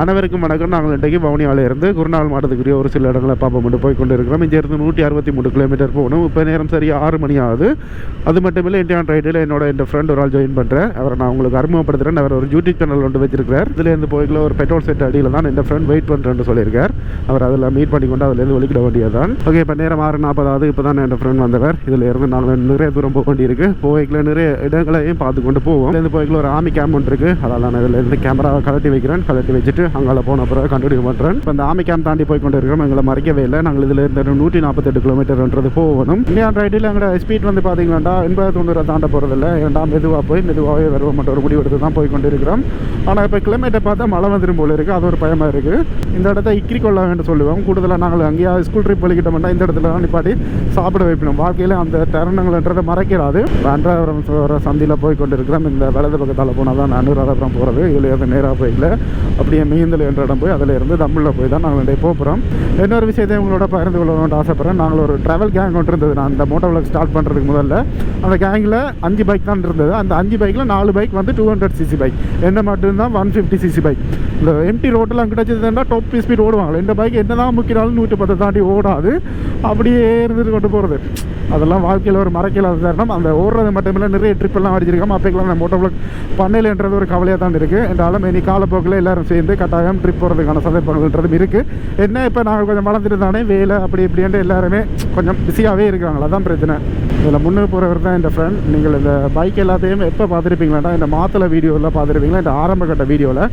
அனைவருக்கும் வணக்கம். நாங்கள் இன்றைக்கு வவுனியாவில் இருந்து குருநாள் மாவட்டத்துக்குரிய ஒரு சில இடங்களை பார்ப்போம் கொண்டு போய் கொண்டு இருக்கிறோம். இங்கேருந்து 163 கிலோமீட்டர் போகணும். இப்போ நேரம் சரியாக 6 மணி ஆகுது. அது மட்டும் இல்லை, இந்தியான் ரைடில் என் ஃப்ரெண்ட் ஒரு ஆள் ஜாயின் பண்ணுறேன். அவரை நான் உங்களுக்கு அறிமுகப்படுத்துகிறேன். அவர் ஒரு யூடியூப் சேனல் ஒன்று வச்சிருக்கிறார். இதுலேருந்து போய்க்குள்ள ஒரு பெட்ரோல் செட் அடியில் தான் என் ஃப்ரெண்ட் வெயிட் பண்ணுறேன்னு சொல்லியிருக்கார். அவர் அதில் மீட் பண்ணி கொண்டு அதிலேருந்து வெளிக்கிட வேண்டியதான். ஓகே, இப்போ நேரம் 6:40 இப்போ தான் என் ஃப்ரெண்ட் வந்தவர். இதில் இருந்து நாங்கள் நிறைய தூரம் போக வேண்டியிருக்கு. போய்க்குள்ள நிறைய இடங்களையும் பார்த்து கொண்டு போவோம். இதுலேருந்து போய்க்குள்ள ஒரு ஆமி கேம்ப் ஒன்று இருக்குது. அதனால் நான் இதிலேருந்து கேமராவை கலட்டி வைக்கிறேன். கலட்டி வச்சுட்டு அங்கே போன அப்புறம் கண்டினியூ பண்ணுறேன். இப்போ இந்த ஆமி கேம்ப் தாண்டி போய் கொண்டு இருக்கிறோம். எங்களை மறைக்கவே இல்லை. நாங்கள் இதில் இருந்து 148 கிலோமீட்டர்ன்றது போகணும். இந்தியான் ரைடில் எங்களோட ஸ்பீட் வந்து பார்த்தீங்கன்னா 80-90 தாண்ட போகிறதில்ல. ஏன்டா மெதுவாகவே வருவோம் மட்டும் ஒரு முடிவு எடுத்து தான் போய் கொண்டு இருக்கிறோம். ஆனால் இப்போ கிளைமேட்டை பார்த்தா மழை வந்துடும் போல இருக்குது. அது ஒரு பயமாக இருக்குது. இந்த இடத்த இக்கிரி கொள்ள வேண்டும் சொல்லுவோம். கூடுதலாக நாங்கள் அங்கேயா ஸ்கூல் ட்ரிப் வலிக்கிட்டோம்னா இந்த இடத்துல தான் நிப்பாட்டி சாப்பிட வைக்கணும். வாழ்க்கையில் அந்த தருணங்கள்ன்றதை மறைக்கிறாது. அன்றாவரம் சந்தியில் போய் கொண்டு இருக்கிறோம். இந்த வலது பக்கத்தால் போனால் தான் அனுராதபுரம் போகிறது. இதில் இருந்து நேராக போயில அப்படியே மீந்தல் என்ற இடம் போய் அதில் இருந்து தமிழில் போய் தான் நாங்கள் போகிறோம். இன்னொரு விஷயத்தை உங்களோட பகிர்ந்து கொள்ளணும்னு ஆசைப்பட்றேன். நாங்கள் ஒரு ட்ராவல் கேங் ஒன்று இருந்தது. நான் அந்த மோட்டோ விளாக் ஸ்டார்ட் பண்ணுறதுக்கு முதல்ல அந்த கேங்கில் 5 பைக் தான் இருந்தது. அந்த 5 பைக்கில் 4 பைக் வந்து 200cc பைக், என்ன மட்டும்தான் 150cc பைக். இந்த எம்டி ரோட்டெலாம் கிடச்சதுன்னா டாப் ஸ்பீட் ஓடுவாங்க. இந்த பைக் என்ன தான் முக்கினாலும் 110 தாண்டி ஓடாது. அப்படியே இருந்துட்டு கொண்டு போகிறது அதெல்லாம் வாழ்க்கையில் ஒரு மறக்கலாத தருணம். அந்த ஓடுறது மட்டுமில்லை, நிறைய ட்ரிப்பெல்லாம் அடிச்சிருக்கோம். அப்போக்கெல்லாம் அந்த மோட்டோ விளாக் பண்ணலைன்றது ஒரு கவலையாக தான் இருக்குது. என்றாலும் இனி காலப்போக்கில் எல்லோரும் சேர்ந்து கட்டாயம் ட்ரிப் போகிறதுக்கான சந்தர்ப்பங்கள்ன்றதும் இருக்குது. என்ன இப்போ நாங்கள் கொஞ்சம் வளர்ந்துட்டு தானே வேலை அப்படி இப்படின்ட்டு எல்லாருமே கொஞ்சம் பிஸியாகவே இருக்கிறாங்களா, அதான் பிரச்சனை. இதில் முன்னே போகிறவர் தான் இந்த ஃப்ரெண்ட். நீங்கள் இந்த பைக் எல்லாத்தையும் எப்போ பார்த்துருப்பீங்களாண்டா, இந்த மாத்தலை வீடியோவில் பார்த்துருப்பீங்களா, இந்த ஆரம்ப கட்ட வீடியோவில்.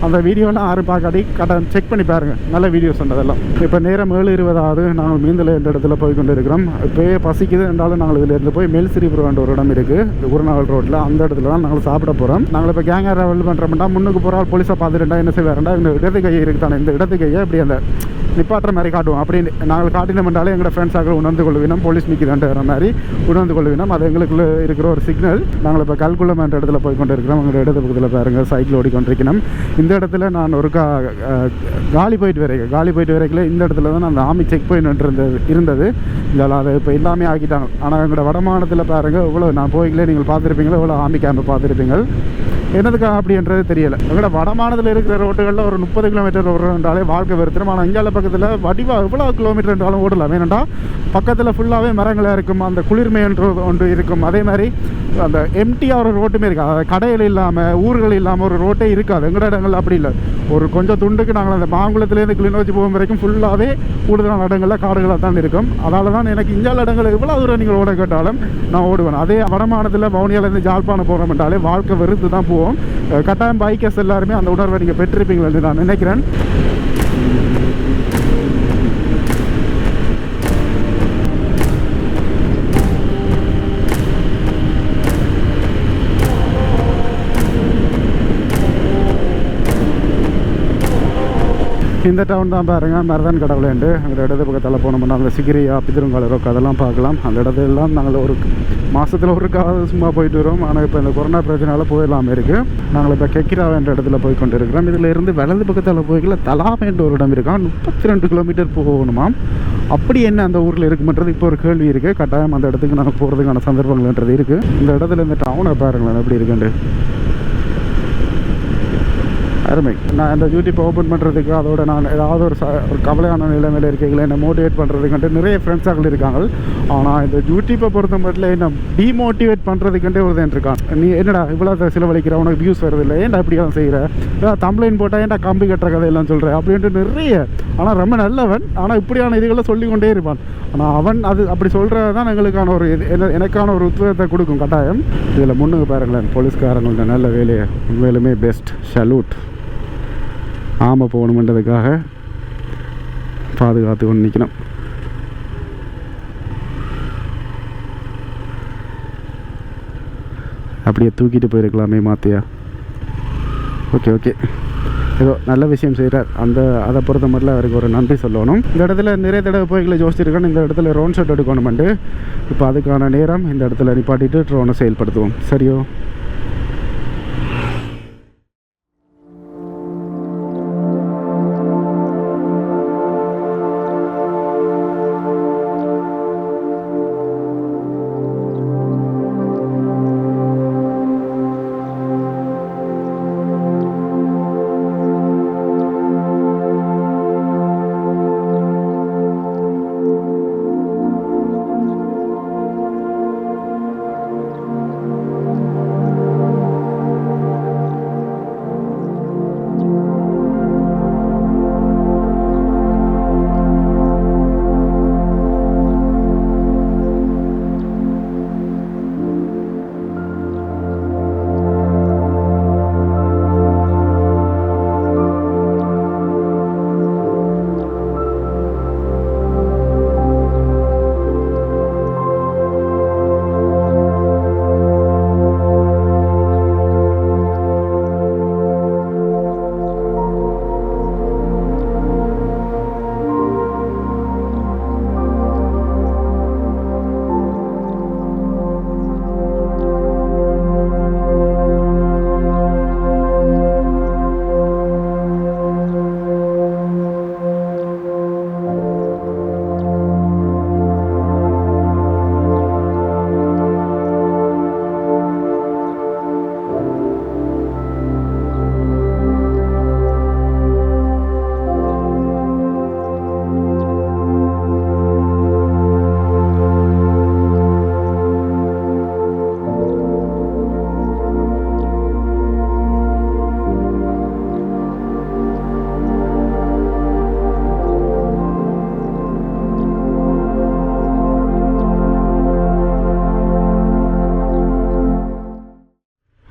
அந்த வீடியோலாம் யாரும் பார்க்காட்டி கட்டாயம் செக் பண்ணி பாருங்கள், நல்ல வீடியோஸ் அதெல்லாம். இப்போ நேரம் 7:20 நாங்கள் மீந்தில் இந்த இடத்துல போய் கொண்டு இருக்கிறோம். இப்போயே பசிக்குது என்றாலும் நாங்கள் இதில் இருந்து போய் மெல்சிரிபுரம் என்ற ஒரு இடம் இருக்குது, குருநாள் ரோட்டில். அந்த இடத்துல தான் நாங்கள் சாப்பிட போகிறோம். நாங்கள் இப்போ கேங்கர் ட்ராவல் பண்ணுறோம்னா முன்னுக்கு போகிற போலீஸை பார்த்துட்டா என்ன செய்வாருண்டா, இந்த இடது கையை இருக்குதானே, இந்த இடது கையை அப்படி அந்த நிப்பாட்டுற மாதிரி காட்டுவோம். அப்படி நாங்கள் காட்டினோம்னாலே எங்களோட ஃப்ரெண்ட்ஸாக உணர்ந்து கொள்வினோம், போலீஸ் நிற்கிதான்ற மாதிரி உணர்ந்து கொள்வினோம். அது எங்களுக்குள்ள இருக்கிற ஒரு சிக்னல். நாங்கள் இப்போ கல்குளம் என்ற இடத்துல போய் கொண்டு இருக்கிறோம். எங்களோட இடத்து பக்கத்தில் பாருங்கள், சைக்கிள் ஓடிக்கொண்டிருக்கணும். இந்த இடத்துல நான் ஒரு காலி போயிட்டு வரைக்கும் இந்த இடத்துல தான் அந்த ஆமி செக் பாயிண்ட் இருந்தது. இல்லை, அதை இப்போ எல்லாமே ஆக்கிட்டாங்க. ஆனால் எங்களோட வடமாநிலத்தில் பாருங்கள், இவ்வளோ நான் போய்களே நீங்கள் பார்த்துருப்பீங்களா, இவ்வளோ ஆமி கேம்பை பார்த்துருப்பீங்க. என்னதுக்காக அப்படின்றது தெரியலை. எங்களோட வடமாநிலத்தில் இருக்கிற ரோட்டுகளில் ஒரு 30 கிலோமீட்டர் ஓடுறதுனாலே வாழ்க்கை வெறுத்துரும். ஆனால் இந்தியாவில் பக்கத்தில் வடிவாக எவ்வளோ கிலோமீட்டர் என்றாலும் ஓடலாம். ஏன்னா பக்கத்தில் ஃபுல்லாகவே மரங்களாக இருக்கும், அந்த குளிர்மைன்ற ஒன்று இருக்கும். அதே மாதிரி அந்த எம்டியாக ஒரு ரோட்டுமே இருக்காது. அதாவது கடைகள் இல்லாமல் ஊர்கள் இல்லாமல் ஒரு ரோட்டே இருக்காது. எங்களோட இடங்கள் அப்படி இல்லை. ஒரு கொஞ்சம் துண்டுக்கு நாங்கள் அந்த மாங்குளத்துலேருந்து கிளிநொச்சி போகும் வரைக்கும் ஃபுல்லாகவே கூடுதலான இடங்களில் காடுகளாக தான் இருக்கும். அதனால தான் எனக்கு இந்தியாவில் இடங்கள் எவ்வளோ தூரம் நீங்கள் ஓட கேட்டாலும் நான் ஓடுவேன். அதே வடமாநிலத்தில் வவுனியாவிலேருந்து ஜாழ்ப்பாணம் போகிறோம்ட்டாலே வாழ்க்கை வெறுத்து தான் போவோம். கட்டாயம் பைக்கர்ஸ் எல்லாருமே அந்த உணர்வை நீங்கள் பெற்றிருப்பீங்களா நான் நினைக்கிறேன். இந்த டவுன் தான் பாருங்கள், மருதன் கடவுளேண்டு. அந்த இடத்து பக்கத்தில் போனோம்னா அந்த சிகிரியா பிதிருங்கால ரோக்கு அதெல்லாம் பார்க்கலாம். அந்த இடத்துலாம் நாங்கள் ஒரு மாதத்தில் ஒருக்காவது சும்மா போயிட்டு வரோம். ஆனால் இப்போ இந்த கொரோனா பிரச்சனையால் போயிடலாமே இருக்குது. நாங்கள் இப்போ கெக்கிராவ் என்ற இடத்துல போய் கொண்டு இருக்கிறோம். இதில் இருந்து வலது பக்கத்தில் போய்க்கல தலாப் என்ற ஒரு இடம் இருக்கா, 32 கிலோமீட்டர் போகணுமா. அப்படி என்ன அந்த ஊரில் இருக்குமென்றது இப்போ ஒரு கேள்வி இருக்குது. கட்டாயம் அந்த இடத்துக்கு நாங்கள் போகிறதுக்கான சந்தர்ப்பங்கள்ன்றது இருக்குது. இந்த இடத்துல இந்த டவுனை பாருங்களேன் எப்படி இருக்குண்டு, அருமை. நான் இந்த யூடியூப் ஓப்பன் பண்ணுறதுக்கு அதோட நான் ஏதாவது ஒரு கவலையான நிலைமையில் இருக்கீங்களா, என்னை மோட்டிவேட் பண்ணுறதுக்குன்ட்டு நிறைய ஃப்ரெண்ட்ஸாக இருக்காங்க. ஆனால் இந்த யூடியூப்பை பொறுத்த மட்டும் என்ன டிமோட்டிவேட் பண்ணுறதுக்குண்டே ஒருத்தன் இருக்கான். நீ என்னடா இவ்வளோ செலவழிக்கிற, உனக்கு வியூஸ் வருது இல்லை, ஏன்டா இப்படியெல்லாம் செய்கிற, தம்ப்ளைன் போட்டால் ஏன்டா கம்பி கட்டுற கதையெல்லாம் சொல்கிறேன் அப்படின்ட்டு நிறைய. ஆனால் ரொம்ப நல்லவன். ஆனால் இப்படியான இதுகளை சொல்லிக்கொண்டே இருப்பான். ஆனால் அவன் அது அப்படி சொல்கிறது தான் எங்களுக்கான ஒரு எனக்கான ஒரு உத்வேகத்தை கொடுக்கும் கட்டாயம். இதில் முன்னுக்கு பாருங்களேன், போலீஸ்காரங்கள்ட்ட நல்ல வேலையை உண்மையிலுமே பெஸ்ட், சல்யூட். ஆமாம், போகணுமென்றதுக்காக பாதுகாத்து கொண்டு நிற்கணும். அப்படியே தூக்கிட்டு போயிருக்கலாமே மாற்றியா. ஓகே, ஏதோ நல்ல விஷயம் செய்கிறார். அதை பொறுத்த மட்டும் அவருக்கு ஒரு நன்றி சொல்லணும். இந்த இடத்துல நிறைய தடவை போய்களை யோசிச்சிருக்கேன். இந்த இடத்துல ட்ரோன் ஷாட் எடுக்கணுமெண்டு. இப்போ அதுக்கான நேரம். இந்த இடத்துல நிப்பாட்டிட்டு ட்ரோனை செயல்படுத்துவோம். சரியோ?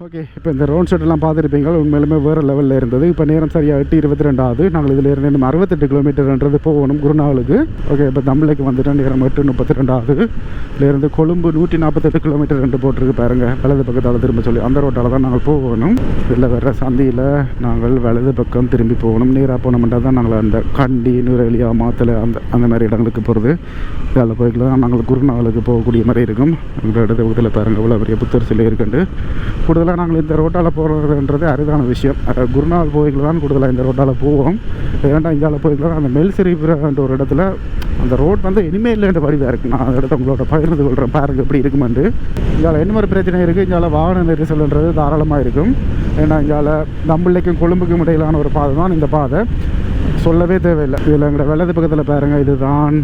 ஓகே, இப்போ இந்த ரோட் ஷாட்லாம் பார்த்துருப்பீங்க. உண்மையிலுமே வேறு லெவலில் இருந்தது. இப்போ நேரம் சரியாக 8:22 ஆகுது. நாங்கள் இதில் இருந்து இன்னும் 68 கிலோமீட்டர்ன்றது போகணும் குருநாளுக்கு. ஓகே, இப்போ தமிழுக்கு வந்துட்டு நேரம் 8:32 ஆகுது. இதிலேருந்து கொழும்பு 148 கிலோமீட்டர் ரெண்டு போட்டிருக்கு பாருங்கள். வலது பக்கத்தால் திரும்ப சொல்லி அந்த ரோட்டால் தான் நாங்கள் போகணும். இதில் வர்ற சந்தியில் நாங்கள் வலது பக்கம் திரும்பி போகணும். நேராக போனோம்னா தான் நாங்கள் அந்த கண்டி நுரேலியா மாத்தலை அந்த மாதிரி இடங்களுக்கு போகிறது. இதில் போய்க்கலாம் நாங்கள் குருநாளுக்கு போகக்கூடிய மாதிரி இருக்கும். இந்த இடத்துல பக்கத்தில் பாருங்கள் இவ்வளோ பெரிய புத்தர் சிலை இருக்குண்டு. கூடுதலாக நாங்கள் இந்த ரோட்டால் போகிறதுன்றது அரிதான விஷயம். குருநாள் கோயிலில் தான் கூடுதலாக இந்த ரோட்டால் போவோம். ஏன்டா இந்தியாவில் போய்க்கலாம் அந்த மெல்சிரிபுரன்ற ஒரு இடத்துல அந்த ரோட் வந்து இனிமேல் இல்லைன்ற வடிவாக இருக்குது. நான் அந்த இடத்த உங்களோட பகிர்ந்து கொள்கிறேன் பாருங்கள் எப்படி இருக்குமெண்டு. இந்தியாவில் என்ன மாதிரி பிரச்சனை இருக்குது, இந்தியாவில் வாகன நெரிசல்ன்றது தாராளமாக இருக்கும். ஏன்னா இந்தியாவில் தம்பிள்ளைக்கும் கொழும்புக்கும் இடையிலான ஒரு பாதை தான் இந்த பாதை, சொல்லவே தேவையில்லை. இதில் எங்களோட வலது பக்கத்தில் பாருங்கள், இதுதான்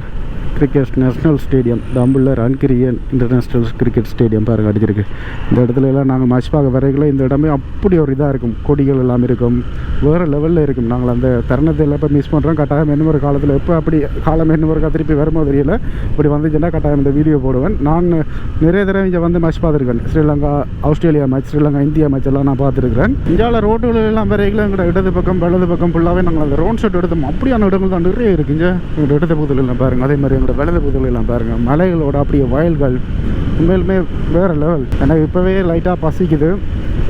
cricket national stadium. Dambulla Rangiri international cricket stadium பாருங்கள் அடிச்சிருக்கு. இந்த இடத்துல எல்லாம் நாங்கள் மேட்ச் பார்க்க வரைகளை இந்த இடமே அப்படி ஒரு இதாக இருக்கும். கொடிகள் எல்லாம் இருக்கும், வேறு லெவலில் இருக்கும். நாங்கள் அந்த தருணத்தை எல்லாம் இப்போ மிஸ் பண்ணுறோம். கட்டாயம் என்ன ஒரு காலத்தில் எப்போ அப்படி காலம் என்ன ஒரு திருப்பி வரும்போது தெரியல. இப்படி வந்துச்சுன்னா கட்டாயம் இந்த வீடியோ போடுவேன். நான் நிறைய தடவை இங்கே வந்து மேட்ச் பார்த்துருக்கேன். Sri Lanka Australia match, Sri Lanka India match எல்லாம் நான் பார்த்துருக்கிறேன். இந்தியாவில் ரோட்டுகள் எல்லாம் வரைகளை எங்களோட இடது பக்கம் வலது பக்கம் ஃபுல்லாகவே நாங்கள் அந்த ரோட் ஷாட் எடுத்தோம். அப்படியான இடங்கள் தான் நிறைய இருக்குங்க. எங்களோட இடது பக்கத்தில் எல்லாம் பாருங்கள். அதே மாதிரி எங்களோட வலது பகுதிகள் எல்லாம் பாருங்கள். மலைகளோட அப்படியே வயல்கள் உண்மையிலுமே வேறு லெவல். எனக்கு இப்போவே லைட்டாக பசிக்குது.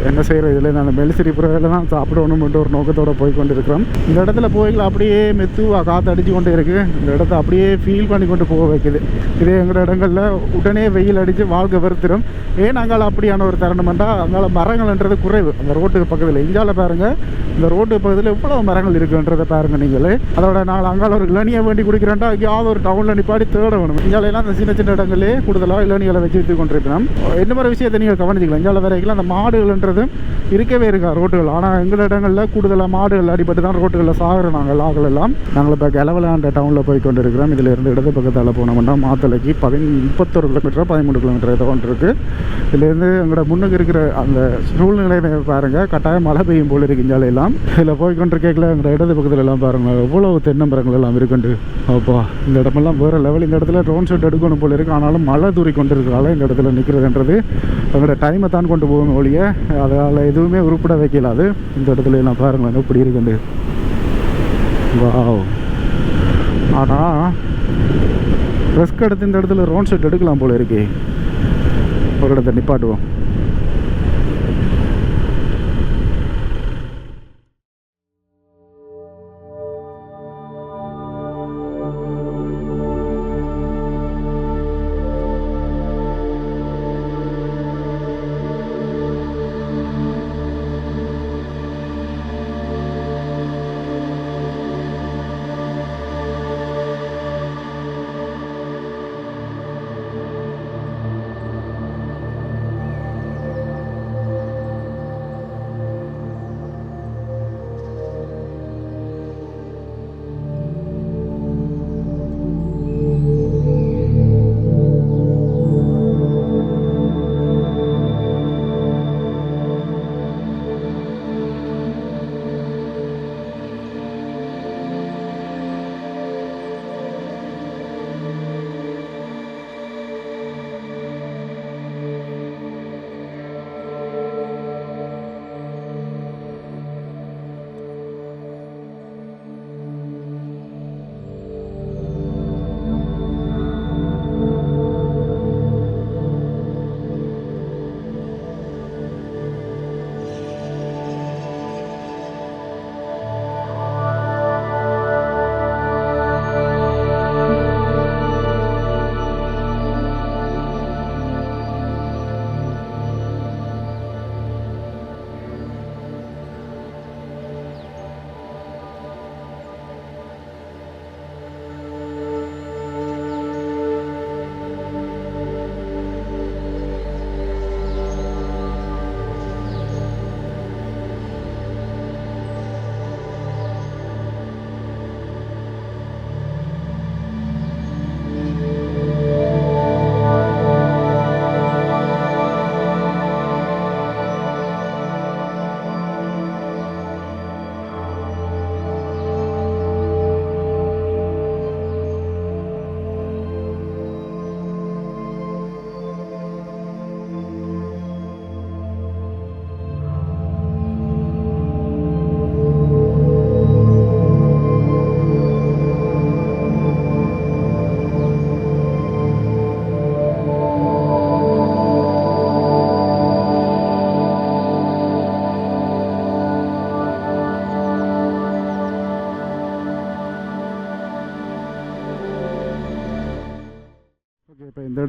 என்ன செய்கிற இதில் நான் மெல்சிரிபுரையில் தான் சாப்பிடணும்ன்ற ஒரு நோக்கத்தோடு போய் கொண்டு இருக்கிறோம். இந்த இடத்துல போய்கள் அப்படியே மெத்துவாக காற்று அடித்து கொண்டு இருக்குது. இந்த இடத்த அப்படியே ஃபீல் பண்ணி கொண்டு போக வைக்குது. இதே எங்களோட இடங்களில் உடனே வெயில் அடித்து வாழ்க்கை வெறுத்துடும். ஏன் அங்கால அப்படியான ஒரு தருணம்ண்டா அங்கால மரங்கள்ன்றது குறைவு. அந்த ரோட்டுக்கு பக்கத்தில் இந்தியாவில் பாருங்கள், இந்த ரோட்டு பக்கத்தில் எவ்வளோ மரங்கள் இருக்குன்றதை பாருங்கள் நீங்களே. அதோட நாங்கள் அங்கால ஒரு இளநியை வேண்டி குடிக்கிறோம்டா எங்கேயாவது ஒரு டவுனில் நிப்பாடி தேட வேணும். இந்தியாவிலாம் அந்த சின்ன சின்ன இடங்களே கூடுதலாக இளநிகளை வச்சு விற்று கொண்டிருக்கிறோம். என்ன மாதிரி விஷயத்தை நீங்கள் கவனிச்சிக்கலாம். இந்தியாவில் வரைக்கும் அந்த மாடுகள்ன்றது இருக்கவே இருக்கா ரோட்டுகள். ஆனால் எங்கள் இடங்களில் கூடுதலாக மாடுகள் அடிபட்டு தான் ரோட்டுகளில் சாகுற நாங்கள் எல்லாம். நாங்கள் இப்போ கிளவலான்ற டவுனில் போய் கொண்டு இருக்கிறோம். இதில் இருந்து இடது பக்கத்தால் போனோம்னா மாத்தலைக்கு 31 கிலோமீட்டர் 13 கிலோமீட்டர் ஏதோ ஒன்று இருக்குது. இதுலேருந்து எங்களோட முன்னுக்கு இருக்கிற அந்த சூழ்நிலையை பாருங்கள். கட்டாயம் மழை பெய்யும் போல் இருக்கு இந்தியாவிலாம். இதில் போய் கொண்டு கேட்கல எங்களோட இடது பக்கத்தில் எல்லாம் பாருங்கள் எவ்வளோ தென்னமரங்கள் எல்லாம் இருக்குண்டு. அப்பா இந்த இடமெல்லாம் வேறு லெவல். இந்த இடத்துல ட்ரோன் ஷாட் எடுக்கணும் போல் இருக்குது. ஆனாலும் மழை தூரி கொண்டு இருக்கிறால இந்த இடத்துல நிற்கிறதுன்றது எங்களோட டைமை தான் கொண்டு போகணும் ஒழிய அதனால் எதுவுமே உருப்பட வைக்கலாது. இந்த இடத்துல எல்லாம் பாருங்கள் எப்படி இருக்குண்டு. வாவ். ஆனால் ரிஸ்க் எடுத்து இந்த இடத்துல ரோன் ஷாட் எடுக்கலாம் போல இருக்கே. ஒரு இடத்த நிப்பாட்டுவோம்.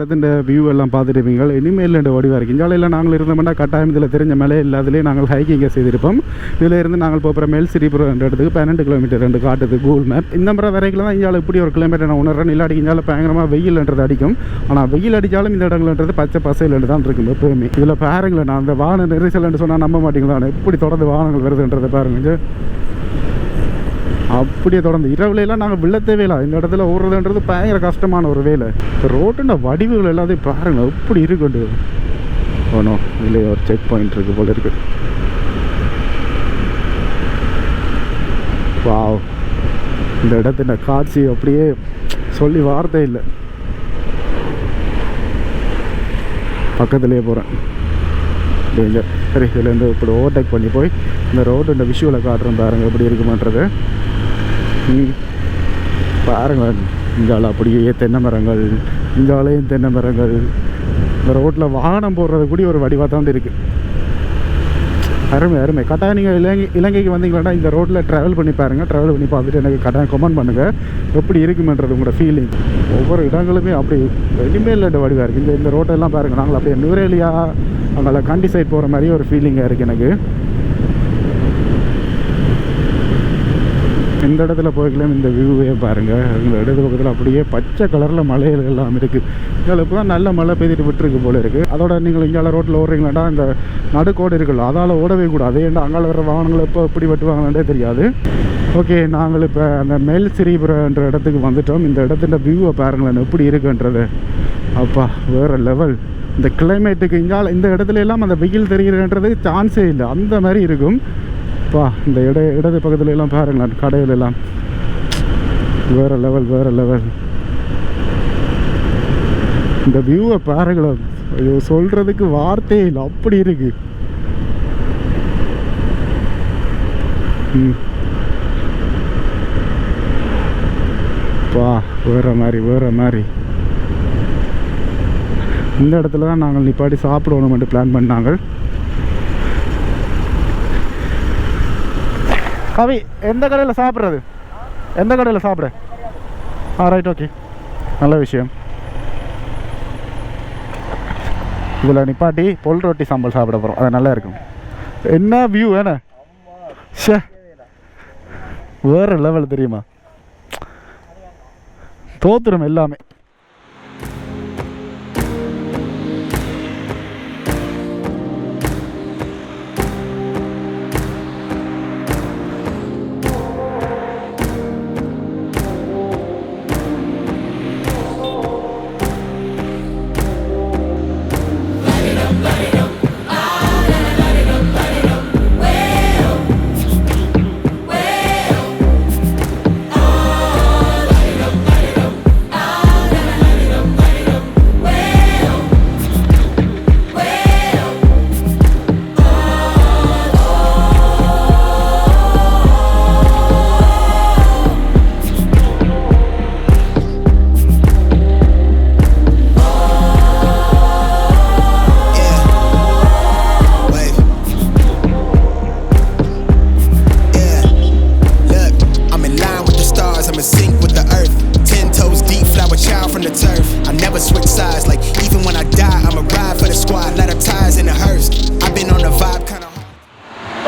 இடத்துல வியூ எல்லாம் பார்த்துருப்பீங்க. இனிமேல் ரெண்டு வடிவாக இருக்குது. இஞ்சாலையில் நாங்கள் இருந்தோம்னா கட்டாயம் இதில் தெரிஞ்ச மலை இல்லாதலே நாங்கள் ஹைக்கிங்கை செய்திருப்போம். இதில் இருந்து நாங்கள் போகிற மெல்சிரிபுரம் என்ற இடத்துக்கு 12 கிலோமீட்டர் ரெண்டு காட்டுது கூகுள் மேப். இந்த முறை வரைக்கும் தான் இஞ்சால இப்படி ஒரு கிலோமீட்டர் நான் உணர்றேன். இல்லாட்டி இஞ்சால பயங்கரமாக வெயில்ன்றது அடிக்கும். ஆனால் வெயில் அடித்தாலும் இந்த இடங்கள்ன்றது பச்சை பசையில் தான் இருக்கும் எப்போவுமே. இதில் பாருங்களேன், நான் அந்த வாகன நெரிசல்னு சொன்னால் நம்ப மாட்டீங்களா எப்படி தொடர்ந்து வாகனங்கள் வருதுன்றதை பாருங்க. அப்படியே தொடர்ந்து இரவுலாம் நாங்கள் விழத்தே வேலை இந்த இடத்துல ஓடுறதுன்றது பயங்கர கஷ்டமான ஒரு வேலை. இப்போ ரோட்டுன்ற வடிவுகள் எல்லாத்தையும் பாருங்கள் எப்படி இருக்குண்டு. ஓனோ இதில் ஒரு செக் பாயிண்ட் இருக்குது போல இருக்குது. வாவ், இந்த இடத்துல காட்சி அப்படியே சொல்லி வார்த்தை இல்லை. பக்கத்துலேயே போகிறேன். சரி, இதுலேருந்து இப்படி ஓவர்டேக் பண்ணி போய் இந்த ரோடு இந்த விஷுவலை காட்டுறோம் பாருங்கள் எப்படி இருக்குமான்றது. பாருங்கள், இங்கால அப்படியே தென்னை மரங்கள், இங்காலையும் தென்னை மரங்கள். இந்த ரோட்டில் வாகனம் போடுறது கூட ஒரு வடிவாக தான் இருக்குது. அருமை அருமை. கட்டாயம் நீங்கள் இலங்கைக்கு வந்தீங்கன்னா இந்த ரோட்டில் ட்ராவல் பண்ணி பாருங்கள். ட்ராவல் பண்ணி பார்த்துட்டு எனக்கு கட்டாயம் கமெண்ட் பண்ணுங்கள் எப்படி இருக்குமென்றது உங்களோட ஃபீலிங். ஒவ்வொரு இடங்களுமே அப்படி இனிமேல் வடிவாக இருக்குது. இந்த ரோட்டெல்லாம் பாருங்கள், நாங்கள் அப்படியே நுரேலியா அங்கே கண்டி சைட் போகிற மாதிரி ஒரு ஃபீலிங்காக இருக்குது எனக்கு. இந்த இடத்துல போய்க்கலாம் இந்த வியூவே பாருங்கள். இந்த இடத்து பக்கத்தில் அப்படியே பச்சை கலரில் மலைகள் எல்லாம் இருக்குது. இதில் இப்போ தான் நல்ல மழை பெய்துட்டு விட்டுருக்கு போல இருக்குது. அதோட நீங்கள் இங்கே ரோட்டில் ஓடுறீங்களாண்டா இந்த நடுக்கோடு இருக்குல்ல, அதால் ஓடவே கூடாது. ஏன்னா அங்கே வர வாகனங்கள் எப்போ எப்படி வெட்டுவாங்கன்னே தெரியாது. ஓகே, நாங்கள் இப்போ அந்த மெல்சிரிபுரன்ற இடத்துக்கு வந்துட்டோம். இந்த இடத்துல வியூவை பாருங்களேன் எப்படி இருக்குன்றது. அப்பா வேறு லெவல். இந்த கிளைமேட்டுக்கு இந்த இடத்துல எல்லாம் அந்த வெயில் தெரிகிறன்றது சான்ஸே இல்லை, அந்த மாதிரி இருக்கும். பா, இந்த இடது பக்கத்துல எல்லாம் பாருங்களேன் கடையில் எல்லாம் வேறு லெவல் வேறு லெவல். இந்த வியூவை பாருங்களேன், ஐயோ சொல்கிறதுக்கு வார்த்தையே இல்லை, அப்படி இருக்கு. பா, வேறு மாதிரி வேறு மாதிரி. இந்த இடத்துல தான் நாங்கள் நிப்பாட்டி சாப்பிடணும்னு பிளான் பண்ணாங்க. கவி, எந்த கடையில் சாப்பிட்றது? எந்த கடையில் சாப்பிட? ரைட், ஓகே, நல்ல விஷயம். இதில் நிப்பாட்டி பொல் ரொட்டி சாம்பல் சாப்பிட போகிறோம். அது நல்லா இருக்கும். என்ன வியூ வேணே, ஷே வேறு லெவல் தெரியுமா, தோத்துரும் எல்லாமே.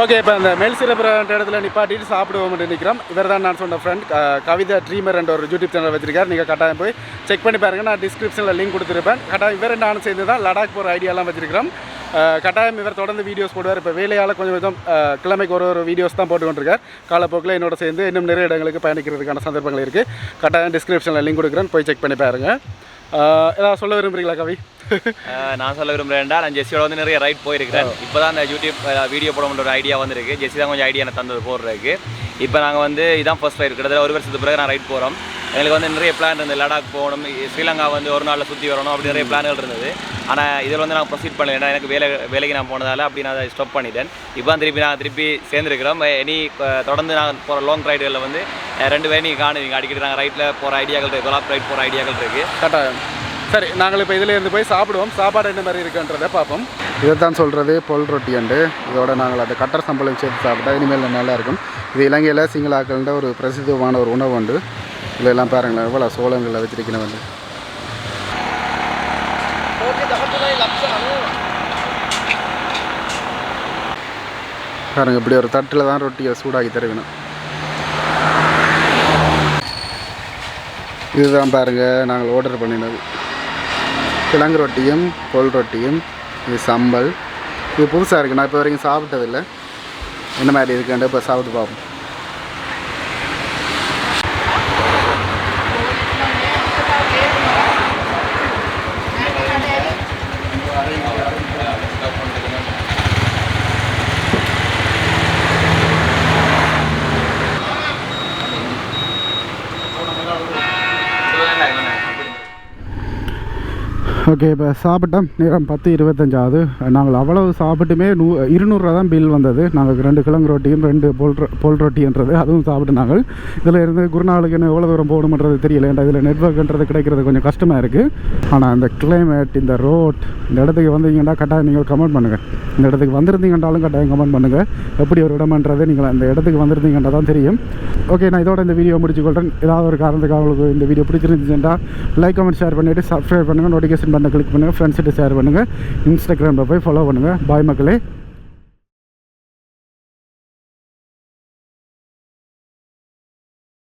ஓகே, இப்போ இந்த மெல்சிரிபுரம் இடத்துல நிப்பாட்டிட்டு சாப்பிடுவோம் நினைக்கிறோம். இவர் தான் நான் சொன்ன ஃப்ரெண்ட் கவிதா ட்ரீமர் என்ற ஒரு யூடியூப் சேனல் வச்சிருக்காரு. நீங்கள் கட்டாயம் போய் செக் பண்ணி பாருங்கள். நான் டிஸ்கிரிப்ஷனில் லிங்க் கொடுத்துருப்பேன். கட்டாயம் இவர் நானும் சேர்ந்து தான் லடாக் போகிற ஐடியாலாம் வச்சிருக்கிறோம். கட்டாயம் இவர் தொடர்ந்து வீடியோஸ் போடுவார். இப்போ வேலையால் கொஞ்சம் கிழமைக்கு ஒரு வீடியோஸ் தான் போட்டு கொண்டிருக்கார். காலப்போக்கில் என்னோட சேர்ந்து இன்னும் நிறைய இடங்களுக்கு பயணிக்கிறதுக்கான சந்தர்ப்பங்கள் இருக்குது. கட்டாயம் டிஸ்கிரிப்ஷனில் லிங்க் கொடுக்குறேன், போய் செக் பண்ணி பாருங்கள். ஏதாவது சொல்ல விரும்புகிறீங்களா கவி? நான் சொல்ல விரும்புகிறேன்டா, நான் ஜெஸ்ஸியோட வந்து நிறைய ரைட் போயிருக்கிறேன். இப்போ தான் அந்த யூடியூப் வீடியோ போட ஒரு ஐடியா வந்துருக்கு. ஜெஸ்ஸி தான் கொஞ்சம் ஐடியா எனக்கு தந்தது போடுறதுக்கு. இப்போ நாங்கள் வந்து இதான் ஃபர்ஸ்ட் ரைட், கிட்டத்தட்ட ஒரு வருஷத்துக்கு பிறகு நான் ரைட் போகிறோம். எங்களுக்கு வந்து நிறைய பிளான் இருந்தது. லடாக் போகணும், ஸ்ரீலங்கா வந்து ஒரு நாளில் சுற்றி வரணும், அப்படி நிறைய பிளான்கள் இருந்தது. ஆனால் இதில் வந்து நான் ப்ரொசீட் பண்ணல. ஏன்னா எனக்கு வேலைக்கு நான் போனதால் அப்படி நான் அதை ஸ்டாப் பண்ணிட்டேன். இப்போ திருப்பி சேர்ந்துருக்கிறோம். இனி தொடர்ந்து நான் போகிற லாங் ரைடுகளில் வந்து 2 பேரும் நீங்கள் காணுவீங்க. அடிக்கடி நாங்கள் ரைட்டில் போகிற ஐடியாக்கள் இருக்குது, கொலாப் ரைட் போகிற ஐடியாக்கள் இருக்குது. கட்டாயம். சரி, நாங்கள் இப்போ இதில் இருந்து போய் சாப்பிடுவோம். சாப்பாடு என்ன மாதிரி இருக்குன்றதை பார்ப்போம். இதை தான் சொல்கிறது பொல் ரொட்டி அண்டு. இதோட நாங்கள் அந்த கட்டர் சம்பளம் சேர்த்து சாப்பிட்டா இனிமேல் நல்லா இருக்கும். இது இலங்கையில் சிங்களாக்கள்ன்ற ஒரு பிரசித்தமான ஒரு உணவு உண்டு. இதெல்லாம் பாருங்களேன் எவ்வளோ சோளங்களில் வச்சிருக்கணும் வந்து. பாருங்க இப்படி ஒரு தட்டில் தான் ரொட்டியை சூடாக்கி தருவேணும். இதுதான் பாருங்கள் நாங்கள் ஆர்டர் பண்ணினது. கிழங்கு ரொட்டியும் கொல் ரொட்டியும், இது சம்பல். இது புதுசாக இருக்குது, நான் இப்போ வரைக்கும் சாப்பிட்டதில்லை. என்ன மாதிரி இருக்குன்ட்டு இப்போ சாப்பிட்டு பார்ப்போம். ஓகே, இப்போ சாப்பிட்டோம். நேரம் 10:25 ஆகுது. நாங்கள் அவ்வளவு சாப்பிட்டுமே 200 ரூபா தான் பில் வந்தது. நாங்கள் 2 கிழங்கு ரொட்டியும் 2 போல் ரொட்டின்றது அதுவும் சாப்பிட்டு நாங்கள் இதில் இருந்து குருநாளுக்கு என்ன எவ்வளோ தூரம் போகணுன்றது தெரியல. ஏன்டா இதில் நெட்வொர்க்ன்றது கிடைக்கிறது கொஞ்சம் கஷ்டமாக இருக்குது. ஆனால் இந்த கிளைமேட், இந்த ரோட், இந்த இடத்துக்கு வந்தீங்கன்னா கட்டாயம் நீங்கள் கமெண்ட் பண்ணுங்கள். இந்த இடத்துக்கு வந்திருந்தீங்கன்றாலும் கட்டாயம் கமெண்ட் பண்ணுங்கள். எப்படி ஒரு இடம்ன்றது நீங்கள் அந்த இடத்துக்கு வந்திருந்தீங்கன்னா தான் தெரியும். ஓகே, நான் இதோட இந்த வீடியோ முடிச்சுக்கொள்கிறேன். ஏதாவது ஒரு காரணத்துக்காக உங்களுக்கு இந்த வீடியோ பிடிச்சிருந்துச்சுன்னா லைக், கமெண்ட், ஷேர் பண்ணிவிட்டு சப்ஸ்கிரைப் பண்ணுங்கள். நோட்டிஃபிகேஷன் பண்ண கிளிக் பண்ணுங்கள். ஃப்ரெண்ட்ஸ்கிட்ட ஷேர் பண்ணுங்கள். இன்ஸ்டாகிராமில் போய் ஃபாலோ பண்ணுங்கள். பாய் மக்களே.